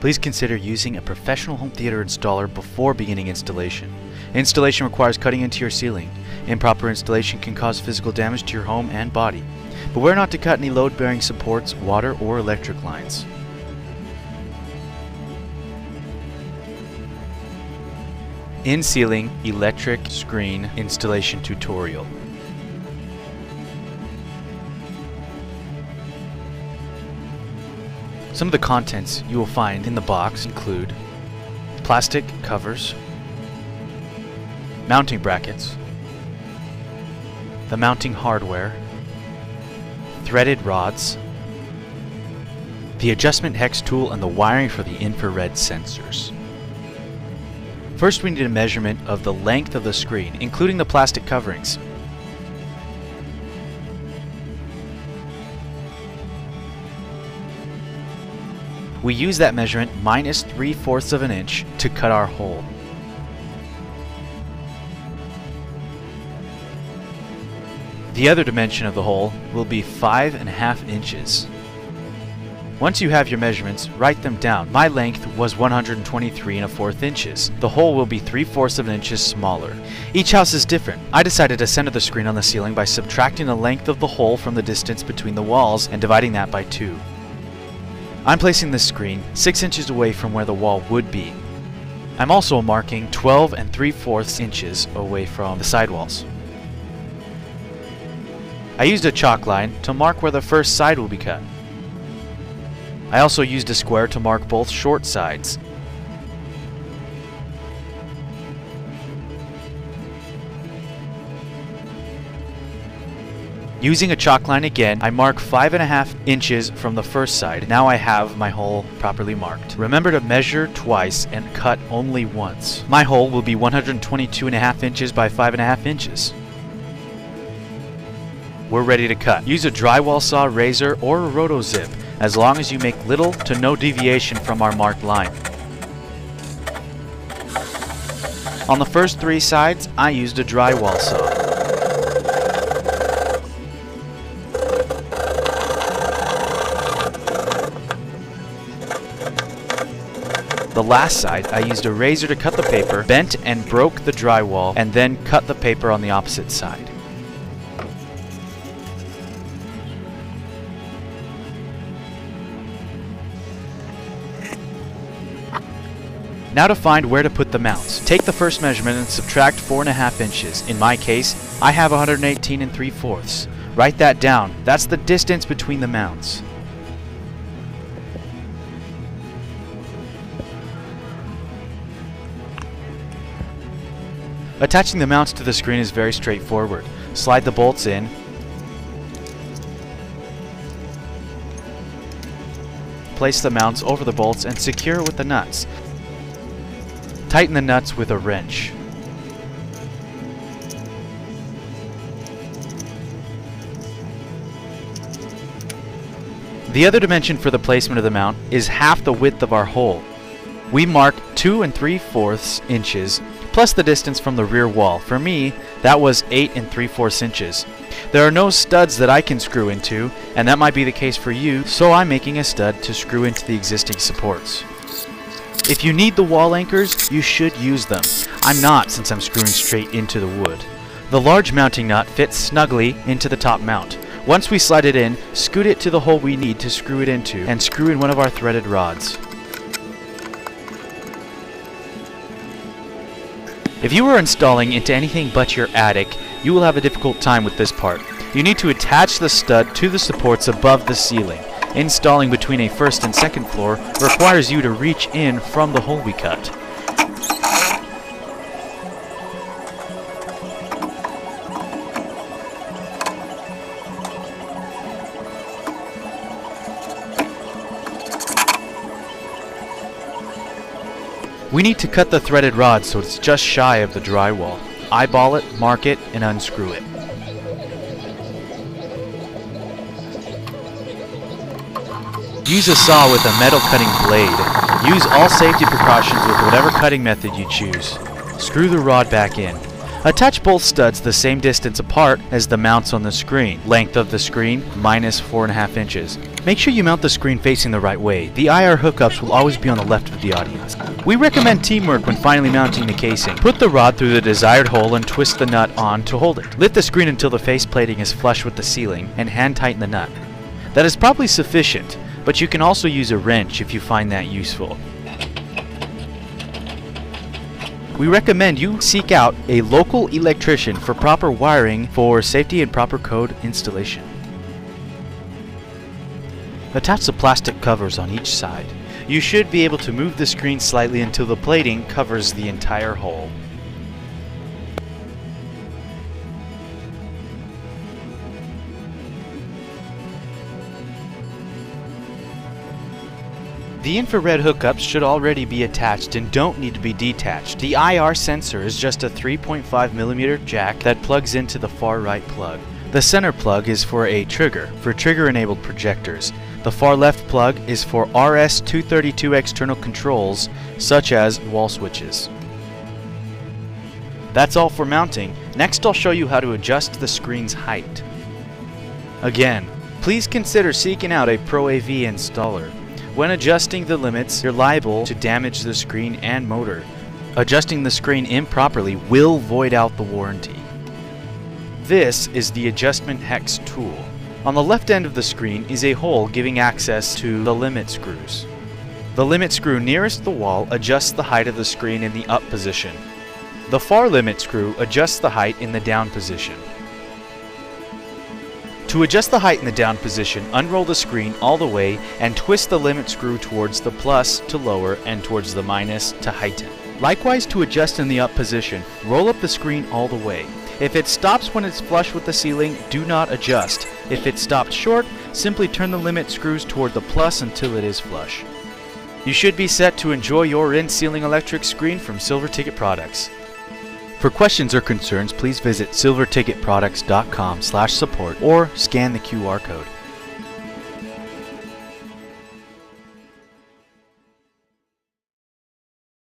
Please consider using a professional home theater installer before beginning installation. Installation requires cutting into your ceiling. Improper installation can cause physical damage to your home and body. Beware not to cut any load-bearing supports, water, or electric lines. In-ceiling electric screen installation tutorial. Some of the contents you will find in the box include plastic covers, mounting brackets, the mounting hardware, threaded rods, the adjustment hex tool, and the wiring for the infrared sensors. First, we need a measurement of the length of the screen, including the plastic coverings. We use that measurement minus 3/4 of an inch to cut our hole. The other dimension of the hole will be 5.5 inches. Once you have your measurements, write them down. My length was 123 1/4 inches. The hole will be 3/4 of an inch smaller. Each house is different. I decided to center the screen on the ceiling by subtracting the length of the hole from the distance between the walls and dividing that by 2. I'm placing this screen 6 inches away from where the wall would be. I'm also marking 12 3/4 inches away from the sidewalls. I used a chalk line to mark where the first side will be cut. I also used a square to mark both short sides. Using a chalk line again, I mark 5.5 inches from the first side. Now I have my hole properly marked. Remember to measure twice and cut only once. My hole will be 122.5 inches by 5.5 inches. We're ready to cut. Use a drywall saw, razor, or a roto zip, as long as you make little to no deviation from our marked line. On the first 3 sides, I used a drywall saw. The last side, I used a razor to cut the paper, bent and broke the drywall, and then cut the paper on the opposite side. Now to find where to put the mounts. Take the first measurement and subtract 4.5 inches. In my case, I have 118 3/4. Write that down. That's the distance between the mounts. Attaching the mounts to the screen is very straightforward. Slide the bolts in. Place the mounts over the bolts and secure with the nuts. Tighten the nuts with a wrench. The other dimension for the placement of the mount is half the width of our hole. We mark 2 3/4 inches plus the distance from the rear wall. For me, that was 8 3/4 inches. There are no studs that I can screw into, and that might be the case for you, so I'm making a stud to screw into the existing supports. If you need the wall anchors, you should use them. I'm not, since I'm screwing straight into the wood. The large mounting nut fits snugly into the top mount. Once we slide it in, scoot it to the hole we need to screw it into, and screw in one of our threaded rods. If you are installing into anything but your attic, you will have a difficult time with this part. You need to attach the stud to the supports above the ceiling. Installing between a first and second floor requires you to reach in from the hole we cut. We need to cut the threaded rod so it's just shy of the drywall. Eyeball it, mark it, and unscrew it. Use a saw with a metal cutting blade. Use all safety precautions with whatever cutting method you choose. Screw the rod back in. Attach both studs the same distance apart as the mounts on the screen. Length of the screen minus 4.5 inches. Make sure you mount the screen facing the right way. The IR hookups will always be on the left of the audience. We recommend teamwork when finally mounting the casing. Put the rod through the desired hole and twist the nut on to hold it. Lift the screen until the face plating is flush with the ceiling and hand tighten the nut. That is probably sufficient, but you can also use a wrench if you find that useful. We recommend you seek out a local electrician for proper wiring for safety and proper code installation. Attach the plastic covers on each side. You should be able to move the screen slightly until the plating covers the entire hole. The infrared hookups should already be attached and don't need to be detached. The IR sensor is just a 3.5mm jack that plugs into the far right plug. The center plug is for a trigger, for trigger-enabled projectors. The far left plug is for RS-232 external controls, such as wall switches. That's all for mounting. Next I'll show you how to adjust the screen's height. Again, please consider seeking out a Pro AV installer. When adjusting the limits, you're liable to damage the screen and motor. Adjusting the screen improperly will void out the warranty. This is the adjustment hex tool. On the left end of the screen is a hole giving access to the limit screws. The limit screw nearest the wall adjusts the height of the screen in the up position. The far limit screw adjusts the height in the down position. To adjust the height in the down position, unroll the screen all the way and twist the limit screw towards the plus to lower and towards the minus to heighten. Likewise, to adjust in the up position, roll up the screen all the way. If it stops when it's flush with the ceiling, do not adjust. If it stopped short, simply turn the limit screws toward the plus until it is flush. You should be set to enjoy your in-ceiling electric screen from Silver Ticket Products. For questions or concerns, please visit silverticketproducts.com/support or scan the QR code.